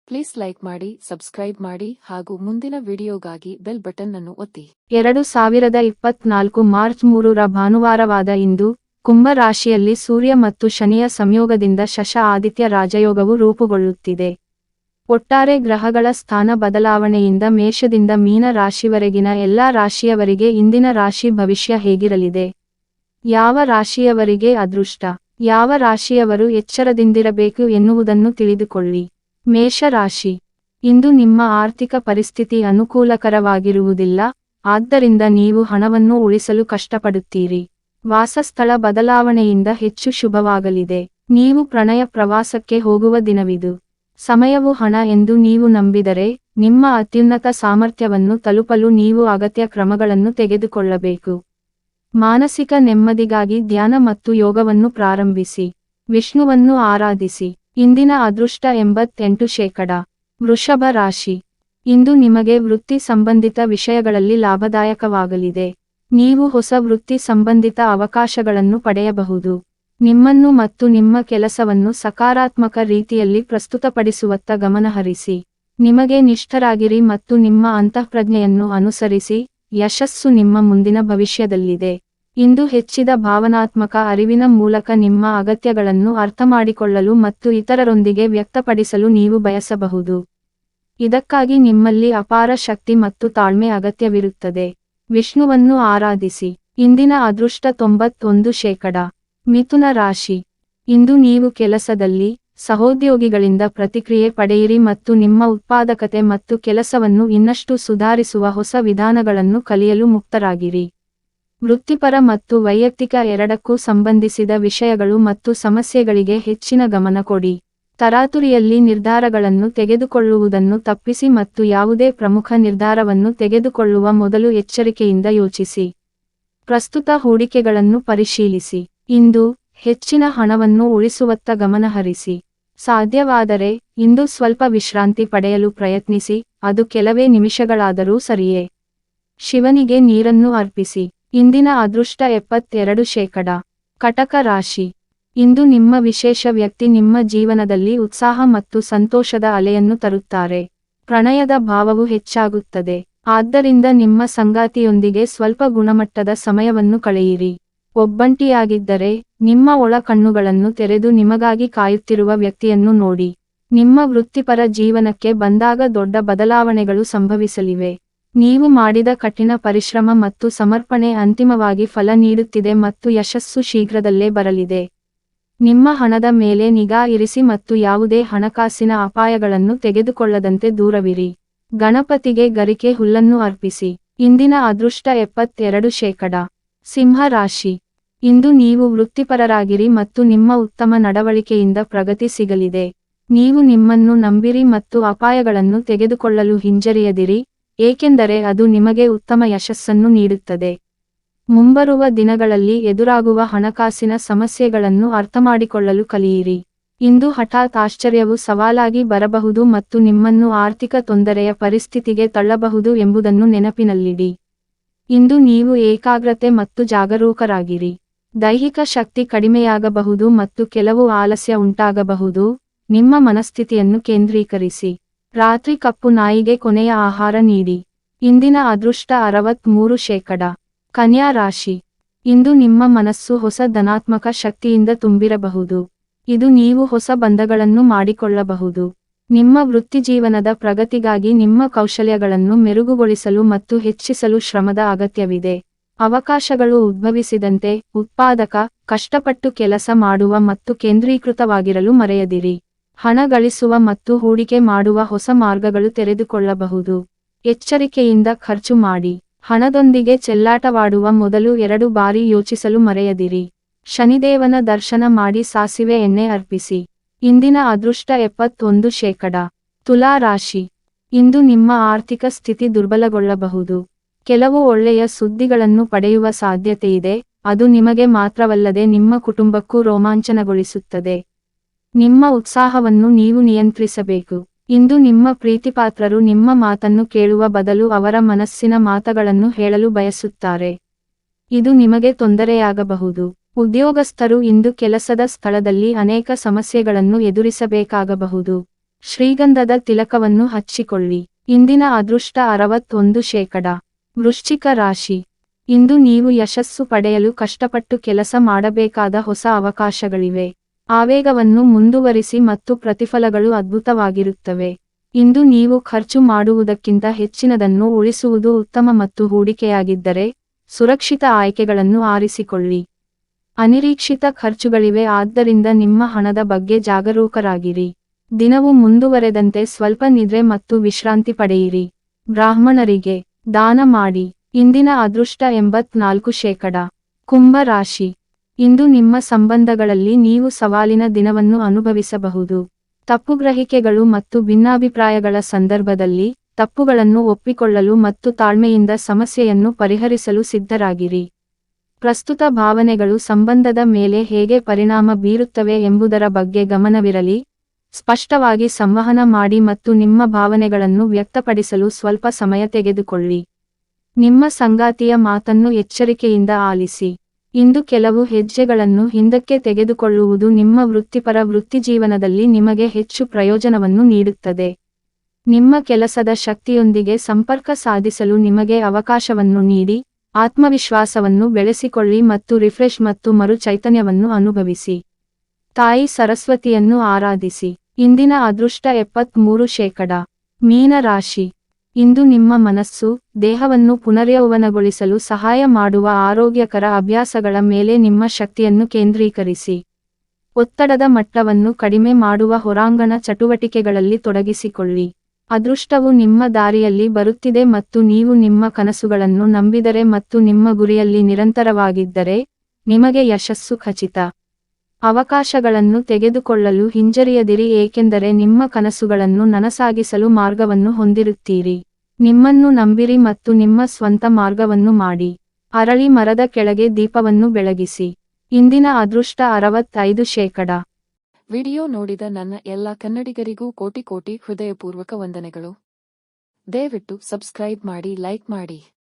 Please like ಮಾಡಿ, subscribe ಮಾಡಿ ಹಾಗೂ ಮುಂದಿನ ವಿಡಿಯೋಗಾಗಿ ಬೆಲ್ ಬಟನ್ ಅನ್ನು ಒತ್ತಿ. 2024 ಮಾರ್ಚ್ 3ರ ಭಾನುವಾರವಾದ ಇಂದು, ಕುಂಭ ರಾಶಿಯಲ್ಲಿ ಸೂರ್ಯ ಮತ್ತು ಶನಿಯ ಸಂಯೋಗದಿಂದ ಶಶ ಆದಿತ್ಯ ರಾಜಯೋಗವು ರೂಪುಗೊಳ್ಳುತ್ತಿದೆ. ಒಟ್ಟಾರೆ ಗ್ರಹಗಳ ಸ್ಥಾನ ಬದಲಾವಣೆಯಿಂದ ಮೇಷದಿಂದ ಮೀನ ರಾಶಿವರೆಗಿನ ಎಲ್ಲಾ ರಾಶಿಯವರಿಗೆ ಇಂದಿನ ರಾಶಿ ಭವಿಷ್ಯ ಹೇಗಿರಲಿದೆ? ಯಾವ ರಾಶಿಯವರಿಗೆ ಅದೃಷ್ಟ? ಯಾವ ರಾಶಿಯವರು ಎಚ್ಚರದಿಂದಿರಬೇಕು ಎನ್ನುವುದನ್ನು ತಿಳಿದುಕೊಳ್ಳಿ. ಮೇಷ ರಾಶಿ. ಇಂದು ನಿಮ್ಮ ಆರ್ಥಿಕ ಪರಿಸ್ಥಿತಿ ಅನುಕೂಲಕರವಾಗಿರುವುದಿಲ್ಲ, ಆದ್ದರಿಂದ ನೀವು ಹಣವನ್ನು ಉಳಿಸಲು ಕಷ್ಟಪಡುತ್ತೀರಿ. ವಾಸಸ್ಥಳ ಬದಲಾವಣೆಯಿಂದ ಹೆಚ್ಚು ಶುಭವಾಗಲಿದೆ. ನೀವು ಪ್ರಣಯ ಪ್ರವಾಸಕ್ಕೆ ಹೋಗುವ ದಿನವಿದು. ಸಮಯವು ಹಣ ಎಂದು ನೀವು ನಂಬಿದರೆ, ನಿಮ್ಮ ಅತ್ಯುನ್ನತ ಸಾಮರ್ಥ್ಯವನ್ನು ತಲುಪಲು ನೀವು ಅಗತ್ಯ ಕ್ರಮಗಳನ್ನು ತೆಗೆದುಕೊಳ್ಳಬೇಕು. ಮಾನಸಿಕ ನೆಮ್ಮದಿಗಾಗಿ ಧ್ಯಾನ ಮತ್ತು ಯೋಗವನ್ನು ಪ್ರಾರಂಭಿಸಿ. ವಿಷ್ಣುವನ್ನು ಆರಾಧಿಸಿ. ಇಂದಿನ ಅದೃಷ್ಟ 88%. ವೃಷಭ ರಾಶಿ. ಇಂದು ನಿಮಗೆ ವೃತ್ತಿ ಸಂಬಂಧಿತ ವಿಷಯಗಳಲ್ಲಿ ಲಾಭದಾಯಕವಾಗಲಿದೆ. ನೀವು ಹೊಸ ವೃತ್ತಿ ಸಂಬಂಧಿತ ಅವಕಾಶಗಳನ್ನು ಪಡೆಯಬಹುದು. ನಿಮ್ಮನ್ನು ಮತ್ತು ನಿಮ್ಮ ಕೆಲಸವನ್ನು ಸಕಾರಾತ್ಮಕ ರೀತಿಯಲ್ಲಿ ಪ್ರಸ್ತುತಪಡಿಸುವತ್ತ ಗಮನಹರಿಸಿ. ನಿಮಗೆ ನಿಷ್ಠರಾಗಿರಿ ಮತ್ತು ನಿಮ್ಮ ಅಂತಃಪ್ರಜ್ಞೆಯನ್ನು ಅನುಸರಿಸಿ. ಯಶಸ್ಸು ನಿಮ್ಮ ಮುಂದಿನ ಭವಿಷ್ಯದಲ್ಲಿದೆ. ಇಂದು ಹೆಚ್ಚಿದ ಭಾವನಾತ್ಮಕ ಅರಿವಿನ ಮೂಲಕ ನಿಮ್ಮ ಅಗತ್ಯಗಳನ್ನು ಅರ್ಥಮಾಡಿಕೊಳ್ಳಲು ಮತ್ತು ಇತರರೊಂದಿಗೆ ವ್ಯಕ್ತಪಡಿಸಲು ನೀವು ಬಯಸಬಹುದು. ಇದಕ್ಕಾಗಿ ನಿಮ್ಮಲ್ಲಿ ಅಪಾರ ಶಕ್ತಿ ಮತ್ತು ತಾಳ್ಮೆ ಅಗತ್ಯವಿರುತ್ತದೆ. ವಿಷ್ಣುವನ್ನು ಆರಾಧಿಸಿ. ಇಂದಿನ ಅದೃಷ್ಟ 91%. ಮಿಥುನ ರಾಶಿ. ಇಂದು ನೀವು ಕೆಲಸದಲ್ಲಿ ಸಹೋದ್ಯೋಗಿಗಳಿಂದ ಪ್ರತಿಕ್ರಿಯೆ ಪಡೆಯಿರಿ ಮತ್ತು ನಿಮ್ಮ ಉತ್ಪಾದಕತೆ ಮತ್ತು ಕೆಲಸವನ್ನು ಇನ್ನಷ್ಟು ಸುಧಾರಿಸುವ ಹೊಸ ವಿಧಾನಗಳನ್ನು ಕಲಿಯಲು ಮುಕ್ತರಾಗಿರಿ. ವೃತ್ತಿಪರ ಮತ್ತು ವೈಯಕ್ತಿಕ ಎರಡಕ್ಕೂ ಸಂಬಂಧಿಸಿದ ವಿಷಯಗಳು ಮತ್ತು ಸಮಸ್ಯೆಗಳಿಗೆ ಹೆಚ್ಚಿನ ಗಮನ ಕೊಡಿ. ತರಾತುರಿಯಲ್ಲಿ ನಿರ್ಧಾರಗಳನ್ನು ತೆಗೆದುಕೊಳ್ಳುವುದನ್ನು ತಪ್ಪಿಸಿ ಮತ್ತು ಯಾವುದೇ ಪ್ರಮುಖ ನಿರ್ಧಾರವನ್ನು ತೆಗೆದುಕೊಳ್ಳುವ ಮೊದಲು ಎಚ್ಚರಿಕೆಯಿಂದ ಯೋಚಿಸಿ. ಪ್ರಸ್ತುತ ಹೂಡಿಕೆಗಳನ್ನು ಪರಿಶೀಲಿಸಿ. ಇಂದು ಹೆಚ್ಚಿನ ಹಣವನ್ನು ಉಳಿಸುವತ್ತ ಗಮನಹರಿಸಿ. ಸಾಧ್ಯವಾದರೆ ಇಂದು ಸ್ವಲ್ಪ ವಿಶ್ರಾಂತಿ ಪಡೆಯಲು ಪ್ರಯತ್ನಿಸಿ, ಅದು ಕೆಲವೇ ನಿಮಿಷಗಳಾದರೂ ಸರಿಯೇ. ಶಿವನಿಗೆ ನೀರನ್ನು ಅರ್ಪಿಸಿ. ಇಂದಿನ ಅದೃಷ್ಟ 72%. ಕಟಕ ರಾಶಿ. ಇಂದು ನಿಮ್ಮ ವಿಶೇಷ ವ್ಯಕ್ತಿ ನಿಮ್ಮ ಜೀವನದಲ್ಲಿ ಉತ್ಸಾಹ ಮತ್ತು ಸಂತೋಷದ ಅಲೆಯನ್ನು ತರುತ್ತಾರೆ. ಪ್ರಣಯದ ಭಾವವು ಹೆಚ್ಚಾಗುತ್ತದೆ, ಆದ್ದರಿಂದ ನಿಮ್ಮ ಸಂಗಾತಿಯೊಂದಿಗೆ ಸ್ವಲ್ಪ ಗುಣಮಟ್ಟದ ಸಮಯವನ್ನು ಕಳೆಯಿರಿ. ಒಬ್ಬಂಟಿಯಾಗಿದ್ದರೆ, ನಿಮ್ಮ ಒಳ ಕಣ್ಣುಗಳನ್ನು ತೆರೆದು ನಿಮಗಾಗಿ ಕಾಯುತ್ತಿರುವ ವ್ಯಕ್ತಿಯನ್ನು ನೋಡಿ. ನಿಮ್ಮ ವೃತ್ತಿಪರ ಜೀವನಕ್ಕೆ ಬಂದಾಗ ದೊಡ್ಡ ಬದಲಾವಣೆಗಳು ಸಂಭವಿಸಲಿವೆ. ನೀವು ಮಾಡಿದ ಕಠಿಣ ಪರಿಶ್ರಮ ಮತ್ತು ಸಮರ್ಪಣೆ ಅಂತಿಮವಾಗಿ ಫಲ ನೀಡುತ್ತಿದೆ ಮತ್ತು ಯಶಸ್ಸು ಶೀಘ್ರದಲ್ಲೇ ಬರಲಿದೆ. ನಿಮ್ಮ ಹಣದ ಮೇಲೆ ನಿಗಾ ಇರಿಸಿ ಮತ್ತು ಯಾವುದೇ ಹಣಕಾಸಿನ ಅಪಾಯಗಳನ್ನು ತೆಗೆದುಕೊಳ್ಳದಂತೆ ದೂರವಿರಿ. ಗಣಪತಿಗೆ ಗರಿಕೆ ಹುಲ್ಲನ್ನು ಅರ್ಪಿಸಿ. ಇಂದಿನ ಅದೃಷ್ಟ 72%. ಸಿಂಹ ರಾಶಿ. ಇಂದು ನೀವು ವೃತ್ತಿಪರರಾಗಿರಿ ಮತ್ತು ನಿಮ್ಮ ಉತ್ತಮ ನಡವಳಿಕೆಯಿಂದ ಪ್ರಗತಿ ಸಿಗಲಿದೆ. ನೀವು ನಿಮ್ಮನ್ನು ನಂಬಿರಿ ಮತ್ತು ಅಪಾಯಗಳನ್ನು ತೆಗೆದುಕೊಳ್ಳಲು ಹಿಂಜರಿಯದಿರಿ, ಏಕೆಂದರೆ ಅದು ನಿಮಗೆ ಉತ್ತಮ ಯಶಸ್ಸನ್ನು ನೀಡುತ್ತದೆ. ಮುಂಬರುವ ದಿನಗಳಲ್ಲಿ ಎದುರಾಗುವ ಹಣಕಾಸಿನ ಸಮಸ್ಯೆಗಳನ್ನು ಅರ್ಥಮಾಡಿಕೊಳ್ಳಲು ಕಲಿಯಿರಿ. ಇಂದು ಹಠಾತ್ ಆಶ್ಚರ್ಯವು ಸವಾಲಾಗಿ ಬರಬಹುದು ಮತ್ತು ನಿಮ್ಮನ್ನು ಆರ್ಥಿಕ ತೊಂದರೆಯ ಪರಿಸ್ಥಿತಿಗೆ ತಳ್ಳಬಹುದು ಎಂಬುದನ್ನು ನೆನಪಿನಲ್ಲಿಡಿ. ಇಂದು ನೀವು ಏಕಾಗ್ರತೆ ಮತ್ತು ಜಾಗರೂಕರಾಗಿರಿ. ದೈಹಿಕ ಶಕ್ತಿ ಕಡಿಮೆಯಾಗಬಹುದು ಮತ್ತು ಕೆಲವು ಆಲಸ್ಯ ಉಂಟಾಗಬಹುದು. ನಿಮ್ಮ ಮನಸ್ಥಿತಿಯನ್ನು ಕೇಂದ್ರೀಕರಿಸಿ. ರಾತ್ರಿ ಕಪ್ಪು ನಾಯಿಗೆ ಕೊನೆಯ ಆಹಾರ ನೀಡಿ. ಇಂದಿನ ಅದೃಷ್ಟ 63%. ಕನ್ಯಾ ರಾಶಿ. ಇಂದು ನಿಮ್ಮ ಮನಸ್ಸು ಹೊಸ ಧನಾತ್ಮಕ ಶಕ್ತಿಯಿಂದ ತುಂಬಿರಬಹುದು. ಇದು ನೀವು ಹೊಸ ಬಂಧಗಳನ್ನು ಮಾಡಿಕೊಳ್ಳಬಹುದು. ನಿಮ್ಮ ವೃತ್ತಿಜೀವನದ ಪ್ರಗತಿಗಾಗಿ ನಿಮ್ಮ ಕೌಶಲ್ಯಗಳನ್ನು ಮೆರುಗುಗೊಳಿಸಲು ಮತ್ತು ಹೆಚ್ಚಿಸಲು ಶ್ರಮದ ಅಗತ್ಯವಿದೆ. ಅವಕಾಶಗಳು ಉದ್ಭವಿಸಿದಂತೆ ಉತ್ಪಾದಕ, ಕಷ್ಟಪಟ್ಟು ಕೆಲಸ ಮಾಡುವ ಮತ್ತು ಕೇಂದ್ರೀಕೃತವಾಗಿರಲು ಮರೆಯದಿರಿ. ಹಣ ಗಳಿಸುವ ಮತ್ತು ಹೂಡಿಕೆ ಮಾಡುವ ಹೊಸ ಮಾರ್ಗಗಳು ತೆರೆದುಕೊಳ್ಳಬಹುದು. ಎಚ್ಚರಿಕೆಯಿಂದ ಖರ್ಚು ಮಾಡಿ. ಹಣದೊಂದಿಗೆ ಚೆಲ್ಲಾಟವಾಡುವ ಮೊದಲು 2 ಬಾರಿ ಯೋಚಿಸಲು ಮರೆಯದಿರಿ. ಶನಿದೇವನ ದರ್ಶನ ಮಾಡಿ ಸಾಸಿವೆ ಎಣ್ಣೆ ಅರ್ಪಿಸಿ. ಇಂದಿನ ಅದೃಷ್ಟ 71%. ತುಲಾ ರಾಶಿ. ಇಂದು ನಿಮ್ಮ ಆರ್ಥಿಕ ಸ್ಥಿತಿ ದುರ್ಬಲಗೊಳ್ಳಬಹುದು. ಕೆಲವು ಒಳ್ಳೆಯ ಸುದ್ದಿಗಳನ್ನು ಪಡೆಯುವ ಸಾಧ್ಯತೆಯಿದೆ, ಅದು ನಿಮಗೆ ಮಾತ್ರವಲ್ಲದೆ ನಿಮ್ಮ ಕುಟುಂಬಕ್ಕೂ ರೋಮಾಂಚನಗೊಳಿಸುತ್ತದೆ. ನಿಮ್ಮ ಉತ್ಸಾಹವನ್ನು ನೀವು ನಿಯಂತ್ರಿಸಬೇಕು. ಇಂದು ನಿಮ್ಮ ಪ್ರೀತಿಪಾತ್ರರು ನಿಮ್ಮ ಮಾತನ್ನು ಕೇಳುವ ಬದಲು ಅವರ ಮನಸ್ಸಿನ ಮಾತುಗಳನ್ನು ಹೇಳಲು ಬಯಸುತ್ತಾರೆ. ಇದು ನಿಮಗೆ ತೊಂದರೆಯಾಗಬಹುದು. ಉದ್ಯೋಗಸ್ಥರು ಇಂದು ಕೆಲಸದ ಸ್ಥಳದಲ್ಲಿ ಅನೇಕ ಸಮಸ್ಯೆಗಳನ್ನು ಎದುರಿಸಬೇಕಾಗಬಹುದು. ಶ್ರೀಗಂಧದ ತಿಲಕವನ್ನು ಹಚ್ಚಿಕೊಳ್ಳಿ. ಇಂದಿನ ಅದೃಷ್ಟ 61%. ವೃಶ್ಚಿಕ ರಾಶಿ. ಇಂದು ನೀವು ಯಶಸ್ಸು ಪಡೆಯಲು ಕಷ್ಟಪಟ್ಟು ಕೆಲಸ ಮಾಡಬೇಕಾದ ಹೊಸ ಅವಕಾಶಗಳಿವೆ. ಆವೇಗವನ್ನು ಮುಂದುವರಿಸಿ ಮತ್ತು ಪ್ರತಿಫಲಗಳು ಅದ್ಭುತವಾಗಿರುತ್ತವೆ. ಇಂದು ನೀವು ಖರ್ಚು ಮಾಡುವುದಕ್ಕಿಂತ ಹೆಚ್ಚಿನದನ್ನು ಉಳಿಸುವುದು ಉತ್ತಮ ಮತ್ತು ಹೂಡಿಕೆಯಾಗಿದ್ದರೆ, ಸುರಕ್ಷಿತ ಆಯ್ಕೆಗಳನ್ನು ಆರಿಸಿಕೊಳ್ಳಿ. ಅನಿರೀಕ್ಷಿತ ಖರ್ಚುಗಳಿವೆ, ಆದ್ದರಿಂದ ನಿಮ್ಮ ಹಣದ ಬಗ್ಗೆ ಜಾಗರೂಕರಾಗಿರಿ. ದಿನವು ಮುಂದುವರೆದಂತೆ ಸ್ವಲ್ಪ ನಿದ್ರೆ ಮತ್ತು ವಿಶ್ರಾಂತಿ ಪಡೆಯಿರಿ. ಬ್ರಾಹ್ಮಣರಿಗೆ ದಾನ ಮಾಡಿ. ಇಂದಿನ ಅದೃಷ್ಟ 84%. ಕುಂಭ ರಾಶಿ. ಇಂದು ನಿಮ್ಮ ಸಂಬಂಧಗಳಲ್ಲಿ ನೀವು ಸವಾಲಿನ ದಿನವನ್ನು ಅನುಭವಿಸಬಹುದು. ತಪ್ಪುಗ್ರಹಿಕೆಗಳು ಮತ್ತು ಭಿನ್ನಾಭಿಪ್ರಾಯಗಳ ಸಂದರ್ಭದಲ್ಲಿ, ತಪ್ಪುಗಳನ್ನು ಒಪ್ಪಿಕೊಳ್ಳಲು ಮತ್ತು ತಾಳ್ಮೆಯಿಂದ ಸಮಸ್ಯೆಯನ್ನು ಪರಿಹರಿಸಲು ಸಿದ್ಧರಾಗಿರಿ. ಪ್ರಸ್ತುತ ಭಾವನೆಗಳು ಸಂಬಂಧದ ಮೇಲೆ ಹೇಗೆ ಪರಿಣಾಮ ಬೀರುತ್ತವೆ ಎಂಬುದರ ಬಗ್ಗೆ ಗಮನವಿರಲಿ. ಸ್ಪಷ್ಟವಾಗಿ ಸಂವಹನ ಮಾಡಿ ಮತ್ತು ನಿಮ್ಮ ಭಾವನೆಗಳನ್ನು ವ್ಯಕ್ತಪಡಿಸಲು ಸ್ವಲ್ಪ ಸಮಯ ತೆಗೆದುಕೊಳ್ಳಿ. ನಿಮ್ಮ ಸಂಗಾತಿಯ ಮಾತನ್ನು ಎಚ್ಚರಿಕೆಯಿಂದ ಆಲಿಸಿ. ಇಂದು ಕೆಲವು ಹೆಜ್ಜೆಗಳನ್ನು ಹಿಂದಕ್ಕೆ ತೆಗೆದುಕೊಳ್ಳುವುದು ನಿಮ್ಮ ವೃತ್ತಿಪರ ವೃತ್ತಿಜೀವನದಲ್ಲಿ ನಿಮಗೆ ಹೆಚ್ಚು ಪ್ರಯೋಜನವನ್ನು ನೀಡುತ್ತದೆ. ನಿಮ್ಮ ಕೆಲಸದ ಶಕ್ತಿಯೊಂದಿಗೆ ಸಂಪರ್ಕ ಸಾಧಿಸಲು ನಿಮಗೆ ಅವಕಾಶವನ್ನು ನೀಡಿ, ಆತ್ಮವಿಶ್ವಾಸವನ್ನು ಬೆಳೆಸಿಕೊಳ್ಳಿ ಮತ್ತು ರಿಫ್ರೆಶ್ ಮತ್ತು ಮರು ಚೈತನ್ಯವನ್ನು ಅನುಭವಿಸಿ. ತಾಯಿ ಸರಸ್ವತಿಯನ್ನು ಆರಾಧಿಸಿ. ಇಂದಿನ ಅದೃಷ್ಟ 73%. ಮೀನ ರಾಶಿ. ಇಂದು ನಿಮ್ಮ ಮನಸ್ಸು, ದೇಹವನ್ನು ಪುನರ್ಯೌವನಗೊಳಿಸಲು ಸಹಾಯ ಮಾಡುವ ಆರೋಗ್ಯಕರ ಅಭ್ಯಾಸಗಳ ಮೇಲೆ ನಿಮ್ಮ ಶಕ್ತಿಯನ್ನು ಕೇಂದ್ರೀಕರಿಸಿ. ಒತ್ತಡದ ಮಟ್ಟವನ್ನು ಕಡಿಮೆ ಮಾಡುವ ಹೊರಾಂಗಣ ಚಟುವಟಿಕೆಗಳಲ್ಲಿ ತೊಡಗಿಸಿಕೊಳ್ಳಿ. ಅದೃಷ್ಟವು ನಿಮ್ಮ ದಾರಿಯಲ್ಲಿ ಬರುತ್ತಿದೆ ಮತ್ತು ನೀವು ನಿಮ್ಮ ಕನಸುಗಳನ್ನು ನಂಬಿದರೆ ಮತ್ತು ನಿಮ್ಮ ಗುರಿಯಲ್ಲಿ ನಿರಂತರವಾಗಿದ್ದರೆ, ನಿಮಗೆ ಯಶಸ್ಸು ಖಚಿತ. ಅವಕಾಶಗಳನ್ನು ತೆಗೆದುಕೊಳ್ಳಲು ಹಿಂಜರಿಯದಿರಿ, ಏಕೆಂದರೆ ನಿಮ್ಮ ಕನಸುಗಳನ್ನು ನನಸಾಗಿಸಲು ಮಾರ್ಗವನ್ನು ಹೊಂದಿರುತ್ತೀರಿ. ನಿಮ್ಮನ್ನು ನಂಬಿರಿ ಮತ್ತು ನಿಮ್ಮ ಸ್ವಂತ ಮಾರ್ಗವನ್ನು ಮಾಡಿ. ಅರಳಿ ಮರದ ಕೆಳಗೆ ದೀಪವನ್ನು ಬೆಳಗಿಸಿ. ಇಂದಿನ ಅದೃಷ್ಟ 65%. ವಿಡಿಯೋ ನೋಡಿದ ನನ್ನ ಎಲ್ಲ ಕನ್ನಡಿಗರಿಗೂ ಕೋಟಿ ಕೋಟಿ ಹೃದಯಪೂರ್ವಕ ವಂದನೆಗಳು. ದಯವಿಟ್ಟು ಸಬ್ಸ್ಕ್ರೈಬ್ ಮಾಡಿ, ಲೈಕ್ ಮಾಡಿ.